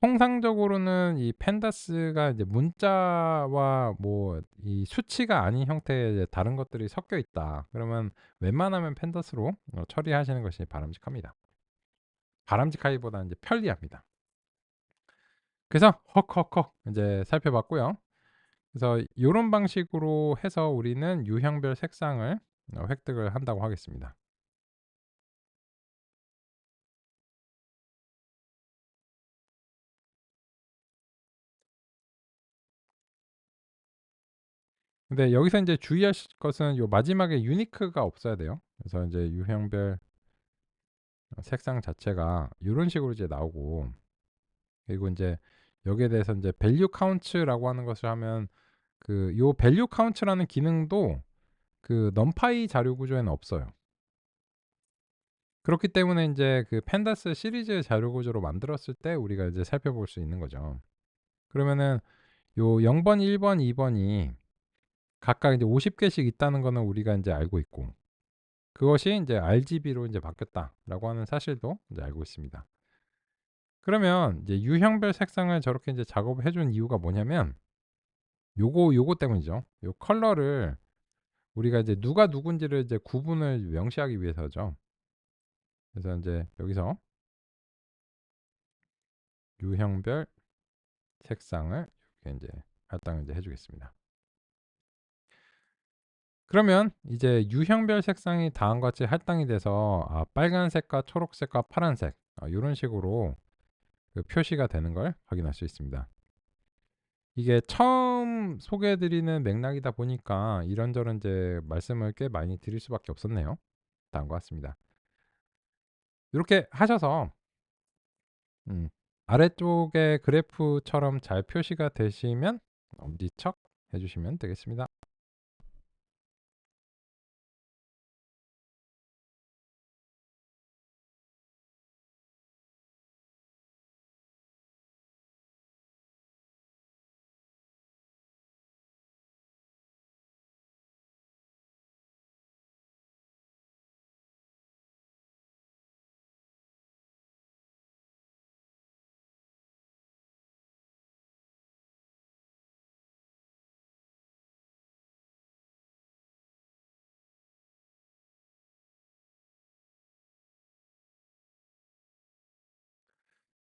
통상적으로는 이 펜다스가 이제 문자와 뭐 이 수치가 아닌 형태의 이제 다른 것들이 섞여 있다. 그러면 웬만하면 펜다스로 처리하시는 것이 바람직합니다. 바람직하기보다는 이제 편리합니다. 그래서 헉헉헉 인제 살펴봤고요. 그래서 요런 방식으로 해서 우리는 유형별 색상을 획득을 한다고 하겠습니다. 근데 여기서 인제 주의하실 것은 요 마지막에 유니크가 없어야 돼요. 그래서 인제 유형별 색상 자체가 요런 식으로 이제 나오고, 그리고 인제 여기에 대해서 인제 value count라고 하는 것을 하면 그 요 value count라는 기능도 그 numpy 자료 구조에는 없어요. 그렇기 때문에 인제 그 판다스 시리즈 자료 구조로 만들었을 때 우리가 이제 살펴볼 수 있는 거죠. 그러면은 요 0 번, 1 번, 2 번이 각각 이제 50 개씩 있다는 거는 우리가 인제 알고 있고, 그것이 인제 RGB로 인제 바뀌었다라고 하는 사실도 인제 알고 있습니다. 그러면 이제 유형별 색상을 저렇게 인제 작업을 해준 이유가 뭐냐면 요거 때문이죠. 요 컬러를 우리가 이제 누가 누군지를 이제 구분을 명시하기 위해서죠. 그래서 인제 여기서 유형별 색상을 이렇게 인제 할당을 인제 해 주겠습니다. 그러면 이제 유형별 색상이 다음과 같이 할당이 돼서 빨간색과 초록색과 파란색 요런 식으로 그 표시가 되는 걸 확인할 수 있습니다. 이게 처음 소개해 드리는 맥락이다 보니까 이런저런 이제 말씀을 꽤 많이 드릴 수밖에 없었네요. 다음과 같습니다. 요렇게 하셔서 음 아래쪽에 그래프처럼 잘 표시가 되시면 엄지척 해 주시면 되겠습니다.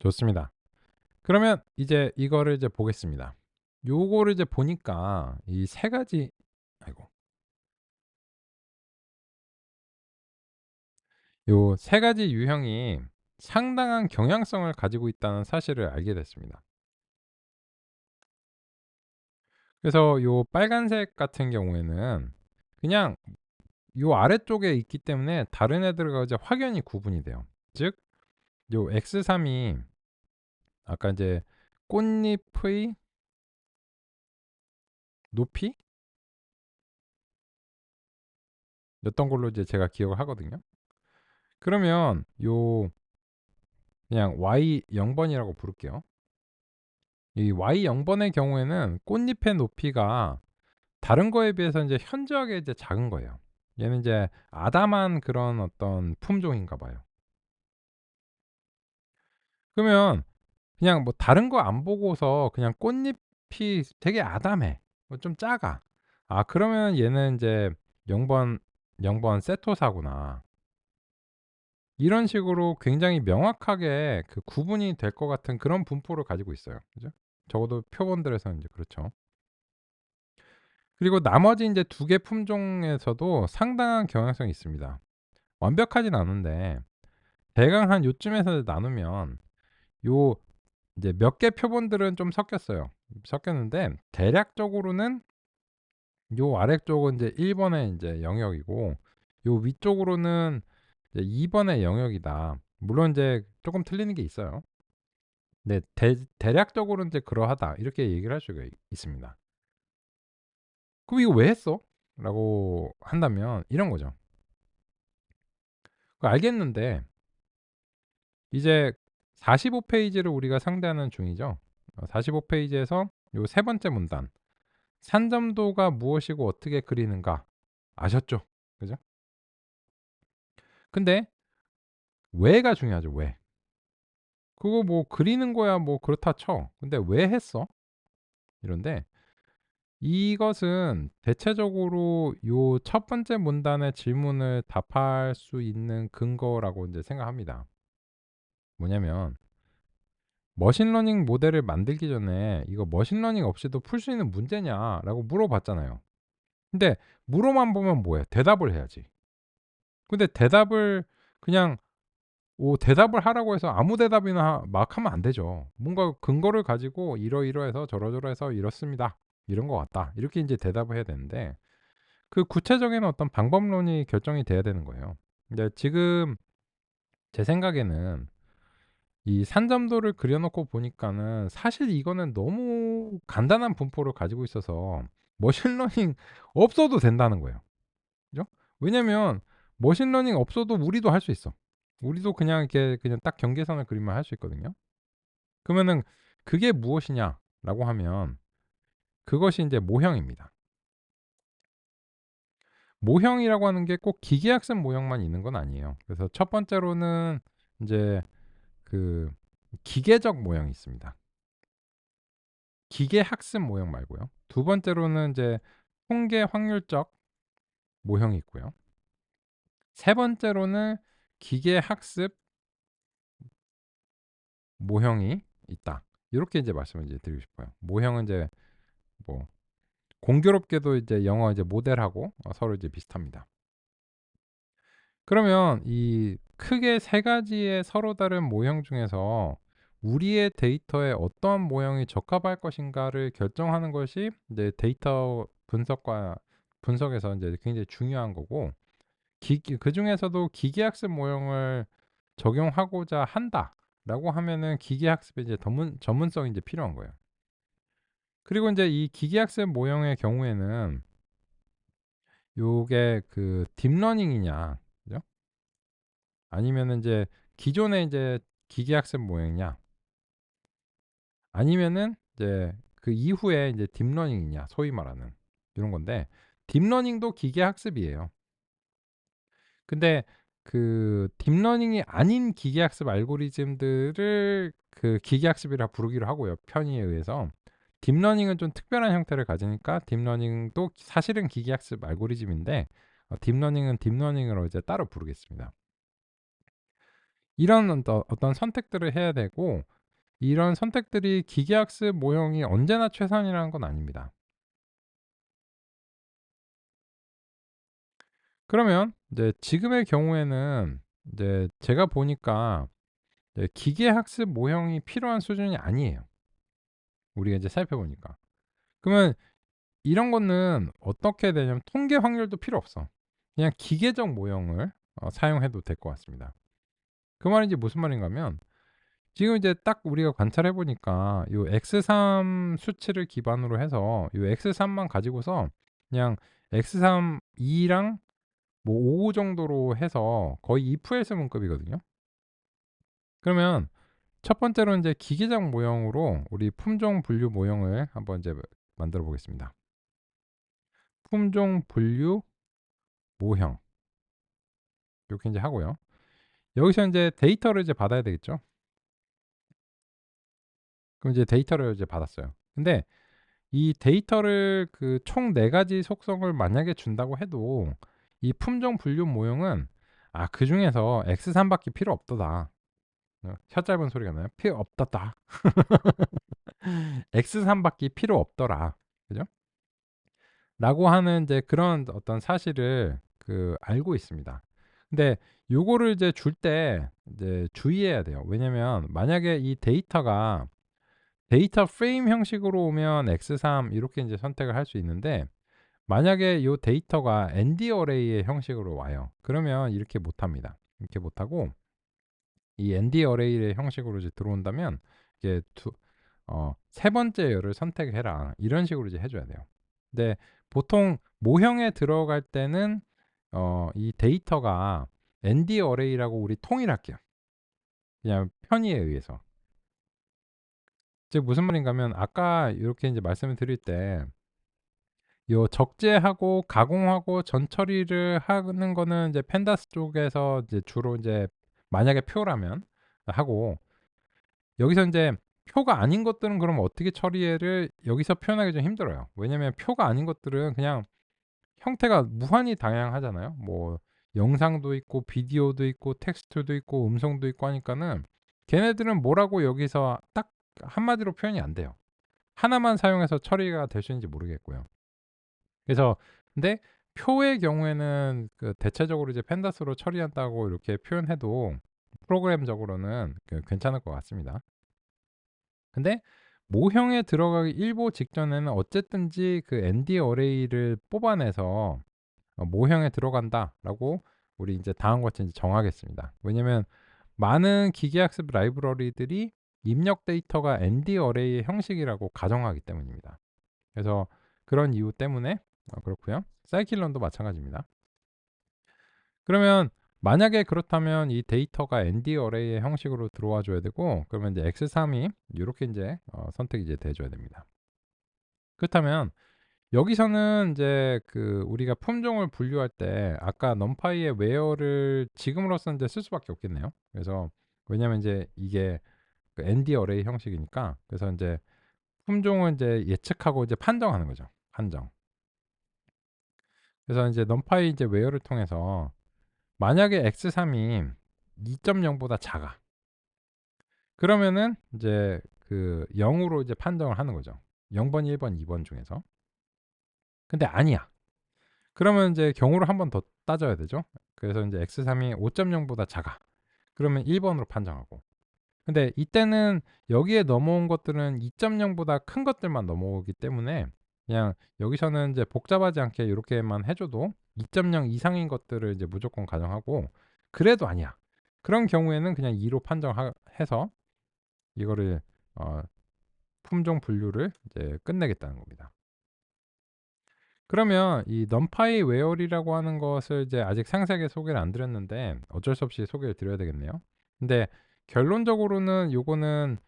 좋습니다. 그러면 이제 이거를 이제 보겠습니다. 요거를 이제 보니까 이 세 가지, 아이고, 요 세 가지 유형이 상당한 경향성을 가지고 있다는 사실을 알게 됐습니다. 그래서 요 빨간색 같은 경우에는 그냥 요 아래쪽에 있기 때문에 다른 애들과 이제 확연히 구분이 돼요. 즉 요 X3이 아까 인제 꽃잎의 높이였던 걸로 이제 제가 기억을 하거든요. 그러면 요 그냥 Y 0 번이라고 부를게요. 이 Y 0 번의 경우에는 꽃잎의 높이가 다른 거에 비해서 인제 현저하게 이제 작은 거예요. 얘는 이제 아담한 그런 어떤 품종인가 봐요. 그러면 그냥 뭐 다른 거 안 보고서 그냥 꽃잎이 되게 아담해. 뭐 좀 작아. 그러면 얘는 인제 0 번 0번 세토사구나. 이런 식으로 굉장히 명확하게 그 구분이 될 것 같은 그런 분포를 가지고 있어요. 그죠? 적어도 표본들에서는 인제 그렇죠. 그리고 나머지 인제 2개 품종에서도 상당한 경향성이 있습니다. 완벽하진 않은데 대강 한 요쯤에서 나누면 요 이제 몇 개 표본들은 좀 섞였어요. 섞였는데 대략적으로는 요 아래쪽은 인제 1 번의 인제 영역이고 요 위쪽으로는 이제 2 번의 영역이다. 물론 인제 쪼끔 틀리는 게 있어요. 네. 대략적으로는 인제 그러하다. 이렇게 얘기를 할 수가 있습니다. "그럼 이거 왜 했어?" 라고 한다면 이런 거죠. 알겠는데 이제 45 페이지를 우리가 상대하는 중이죠. 45 페이지에서 요 세 번째 문단 "산점도가 무엇이고 어떻게 그리는가." 아셨죠? 그죠? 근데 왜가 중요하죠, 왜. 그거 뭐 그리는 거야 뭐 그렇다 쳐. 근데 "왜 했어?" 이런데 이것은 대체적으로 요 첫 번째 문단의 질문을 답할 수 있는 근거라고 인제 생각합니다. 뭐냐면 머신러닝 모델을 만들기 전에 "이거 머신러닝 없이도 풀 수 있는 문제냐?"라고 물어봤잖아요. 근데 물어만 보면 뭐해? 대답을 해야지. 근데 대답을 그냥 대답을 하라고 해서 아무 대답이나 막 하면 안 되죠. 뭔가 근거를 가지고 "이러이러해서 저러저러해서 이렇습니다. 이런 것 같다." 이렇게 인제 대답을 해야 되는데 그 구체적인 어떤 방법론이 결정이 돼야 되는 거예요. 근데 지금 제 생각에는 이 산점도를 그려 놓고 보니까는 사실 이거는 너무 간단한 분포를 가지고 있어서 머신러닝 없어도 된다는 거예요. 그죠? 왜냐면 머신러닝 없어도 우리도 할 수 있어. 우리도 그냥 이렇게 그냥 딱 경계선을 그리면 할 수 있거든요. 그러면은 그게 무엇이냐라고 하면 그것이 인제 모형입니다. 모형이라고 하는 게 꼭 기계학습 모형만 있는 건 아니에요. 그래서 첫 번째로는 인제 그 기계적 모형이 있습니다. 기계 학습 모형 말고요. 두 번째로는 이제 통계 확률적 모형이 있고요. 세 번째로는 기계 학습 모형이 있다. 요렇게 이제 말씀을 이제 드리고 싶어요. 모형은 이제 뭐 공교롭게도 이제 영어 이제 모델하고 서로 이제 비슷합니다. 그러면 이 크게 세 가지의 서로 다른 모형 중에서 우리의 데이터에 어떤 모형이 적합할 것인가를 결정하는 것이 이제 데이터 분석에서 인제 굉장히 중요한 거고 그중에서도 기계학습 모형을 적용하고자 한다라고 하면은 기계학습의 이제 전문성이 이제 필요한 거예요. 그리고 인제 이 기계학습 모형의 경우에는 요게 그 딥러닝이냐 그죠? 아니면은 인제 기존의 인제 기계학습 모형이냐 아니면은 이제 그 이후에 인제 딥러닝이냐 소위 말하는 이런 건데 딥러닝도 기계학습이에요. 근데 그 딥러닝이 아닌 기계학습 알고리즘들을 그 기계학습이라 부르기로 하고요, 편의에 의해서. 딥러닝은 좀 특별한 형태를 가지니까 딥러닝도 사실은 기계학습 알고리즘인데 딥러닝은 딥러닝으로 이제 따로 부르겠습니다. 이런 어떤 선택들을 해야 되고 이런 선택들이 기계학습 모형이 언제나 최선이라는 건 아닙니다. 그러면 이제 지금의 경우에는 이제 제가 보니까 기계학습 모형이 필요한 수준이 아니에요, 우리가 이제 살펴보니까. 그러면 이런 거는 어떻게 되냐면 통계 확률도 필요 없어. 그냥 기계적 모형을 사용해도 될 것 같습니다. 그 말인지 무슨 말인가 하면 지금 이제 딱 우리가 관찰해 보니까 요 X3 수치를 기반으로 해서 요 X3만 가지고서 그냥 X3 2랑 뭐 5 정도로 해서 거의 if else 문급이거든요. 그러면 첫 번째로 인제 기계적 모형으로 우리 품종 분류 모형을 한번 이제 만들어 보겠습니다. 품종 분류 모형 요렇게 인제 하고요. 여기서 인제 데이터를 이제 받아야 되겠죠. 그럼 이제 데이터를 이제 받았어요. 근데 이 데이터를 그 총 4 가지 속성을 만약에 준다고 해도 이 품종 분류 모형은 그중에서 X3 밖에 필요 없도다. 혀 짧은 소리가 나요. 필요 없다다. X3 밖에 필요 없더라. 그죠? 라고 하는 이제 그런 어떤 사실을 그 알고 있습니다. 근데 요거를 이제 줄 때 이제 주의해야 돼요. 왜냐면 만약에 이 데이터가 데이터 프레임 형식으로 오면 X3 이렇게 인제 선택을 할 수 있는데 만약에 요 데이터가 ND 어레이의 형식으로 와요. 그러면 이렇게 못 합니다. 이렇게 못 하고 이 ND 어레이의 형식으로 이제 들어온다면 이제 세 번째 열을 선택해라. 이런 식으로 이제 해 줘야 돼요. 근데 보통 모형에 들어갈 때는 이 데이터가 ND 어레이라고 우리 통일할게요. 그냥 편의에 의해서. 즉 무슨 말인가 하면 아까 요렇게 인제 말씀을 드릴 때 요 적재하고 가공하고 전처리를 하는 거는 이제 펜다스 쪽에서 이제 주로 인제 만약에 표라면 하고 여기서 인제 표가 아닌 것들은 그럼 어떻게 처리를 여기서 표현하기 좀 힘들어요. 왜냐면 표가 아닌 것들은 그냥 형태가 무한히 다양하잖아요. 뭐 영상도 있고 비디오도 있고 텍스트도 있고 음성도 있고 하니까는 걔네들은 뭐라고 여기서 딱 한마디로 표현이 안 돼요. 하나만 사용해서 처리가 될 수 있는지 모르겠고요. 그래서 근데 표의 경우에는 그 대체적으로 이제 펜다스로 처리한다고 이렇게 표현해도 프로그램적으로는 괜찮을 것 같습니다. 근데 모형에 들어가기 일보 직전에는 어쨌든지 그 ND 어레이를 뽑아내서 '모형에 들어간다.'라고 우리 인제 다음과 같이 인제 정하겠습니다. 왜냐면 많은 기계학습 라이브러리들이 입력 데이터가 ND 어레이의 형식이라고 가정하기 때문입니다. 그래서 그런 이유 때문에 그렇고요. 사이킬런도 마찬가지입니다. 그러면 만약에 그렇다면 이 데이터가 ND 어레이의 형식으로 들어와 줘야 되고, 그러면 이제 X32 요렇게 인제 선택이 이제 돼 줘야 됩니다. 그렇다면 여기서는 인제 그 우리가 품종을 분류할 때 아까 numPy의 where를 지금으로서는 이제 쓸 수밖에 없겠네요. 그래서 왜냐면 인제 이게 그 ND 어레이 형식이니까, 그래서 인제 품종을 인제 예측하고 이제 판정하는 거죠, 판정. 그래서 인제 numPy 이제 where를 통해서 만약에 x3이 2.0 보다 작아. 그러면은 인제 그 0 으로 이제 판정을 하는 거죠. 0 번, 1 번, 2번 중에서. 근데 아니야. 그러면 인제 경우를 한 번 더 따져야 되죠. 그래서 인제 x3이 5.0 보다 작아. 그러면 1 번으로 판정하고. 근데 이때는 여기에 넘어온 것들은 2.0 보다 큰 것들만 넘어오기 때문에 그냥 여기서는 이제 복잡하지 않게 요렇게만 해 줘도 2.0 이상인 것들을 이제 무조건 가정하고, 그래도 아니야. 그런 경우에는 그냥 2로 판정하 해서 이거를 어 품종 분류를 이제 끝내겠다는 겁니다. 그러면 이 numpy where이라고 하는 것을 이제 아직 상세하게 소개를 안 드렸는데 어쩔 수 없이 소개를 드려야 되겠네요. 근데 결론적으로는 요거는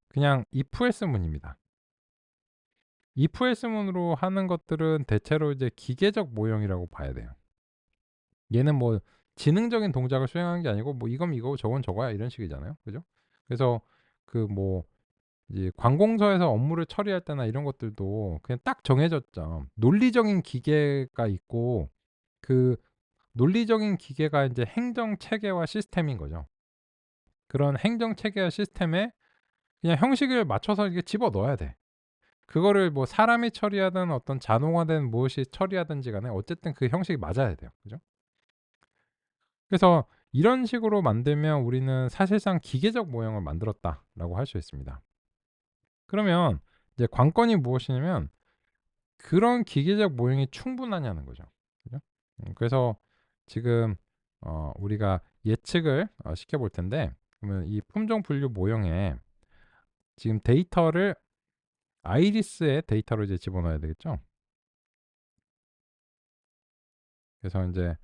그냥 if else 문입니다. if else 문으로 하는 것들은 대체로 이제 기계적 모형이라고 봐야 돼요. 얘는 뭐 지능적인 동작을 수행하는 게 아니고 뭐 이건 이거고 저건 저거야 이런 식이잖아요. 그죠? 그래서 그 뭐 이제 관공서에서 업무를 처리할 때나 이런 것들도 그냥 딱 정해졌죠. 논리적인 기계가 있고, 그 논리적인 기계가 인제 행정 체계와 시스템인 거죠. 그런 행정 체계와 시스템에 그냥 형식을 맞춰서 이게 집어넣어야 돼. 그거를 뭐 사람이 처리하든 어떤 자동화된 무엇이 처리하든지 간에 어쨌든 그 형식이 맞아야 돼요. 그죠? 그래서 이런 식으로 만들면 우리는 사실상 기계적 모형을 만들었다라고 할 수 있습니다. 그러면 이제 관건이 무엇이냐면 그런 기계적 모형이 충분하냐는 거죠. 그죠? 그래서 지금 우리가 예측을 시켜 볼 텐데, 그러면 이 품종 분류 모형에 지금 데이터를 아이리스의 데이터로 이제 집어넣어야 되겠죠. 그래서 인제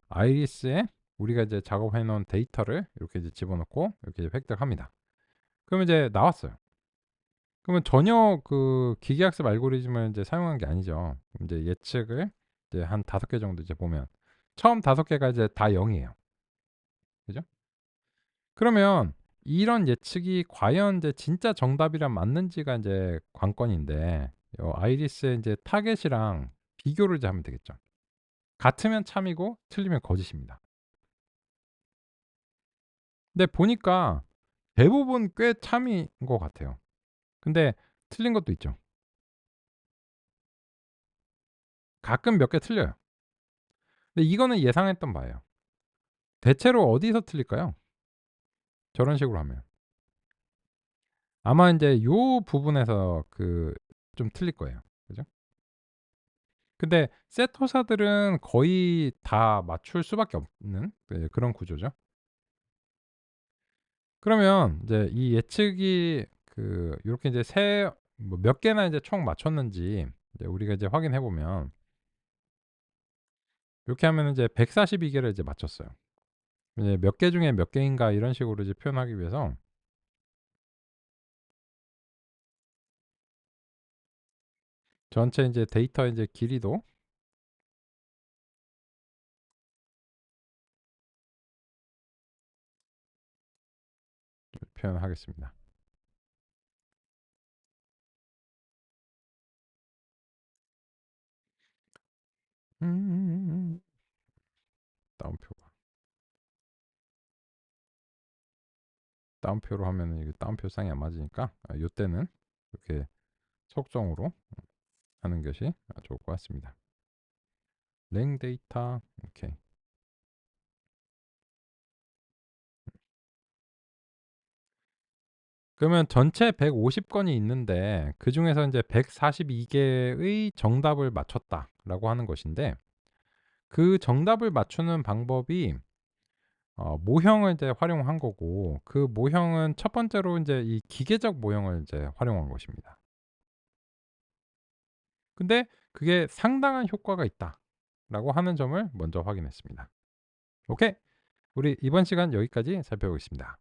아이리스에 우리가 이제 작업해 놓은 데이터를 이렇게 이제 집어넣고 이렇게 획득합니다. 그러면 이제 나왔어요. 그러면 전혀 그 기계학습 알고리즘을 인제 사용한 게 아니죠. 인제 예측을 이제 한 5개 정도 이제 보면 처음 5개가 이제 다 0 이에요. 그죠? 그러면 이런 예측이 과연 이제 진짜 정답이랑 맞는지가 인제 관건인데, 아이리스의 인제 타겟이랑 비교를 이제 하면 되겠죠. 같으면 참이고 틀리면 거짓입니다. 근데 보니까 대부분 꽤 참인 것 같아요. 근데 틀린 것도 있죠. 가끔 몇 개 틀려요. 근데 이거는 예상했던 바예요. 대체로 어디서 틀릴까요? 저런 식으로 하면. 아마 인제 요 부분에서 그 좀 틀릴 거예요. 그죠? 근데 세터사들은 거의 다 맞출 수밖에 없는 그런 구조죠. 그러면 인제 이 예측이 그 요렇게 인제 세 뭐 몇 개나 인제 총 맞췄는지 이제 우리가 이제 확인해 보면, 요렇게 하면은 이제 142 개를 이제 맞췄어요. 이제 몇 개 중에 몇 개인가 이런 식으로 이제 표현하기 위해서 전체 인제 데이터 인제 길이도 표현하겠습니다. 따옴표가 따옴표로 하면은 이게 따옴표 쌍이 안 맞으니까 요때는 이렇게 속정으로 하는 것이 좋을 것 같습니다. 랭 데이터 오케이. 그러면 전체 150건이 있는데 그중에서 이제 142개의 정답을 맞췄다라고 하는 것인데 그 정답을 맞추는 방법이 모형을 이제 활용한 거고 그 모형은 첫 번째로 이제 이 기계적 모형을 이제 활용한 것입니다. 근데 그게 상당한 효과가 있다라고 하는 점을 먼저 확인했습니다. 오케이. 우리 이번 시간 여기까지 살펴보겠습니다.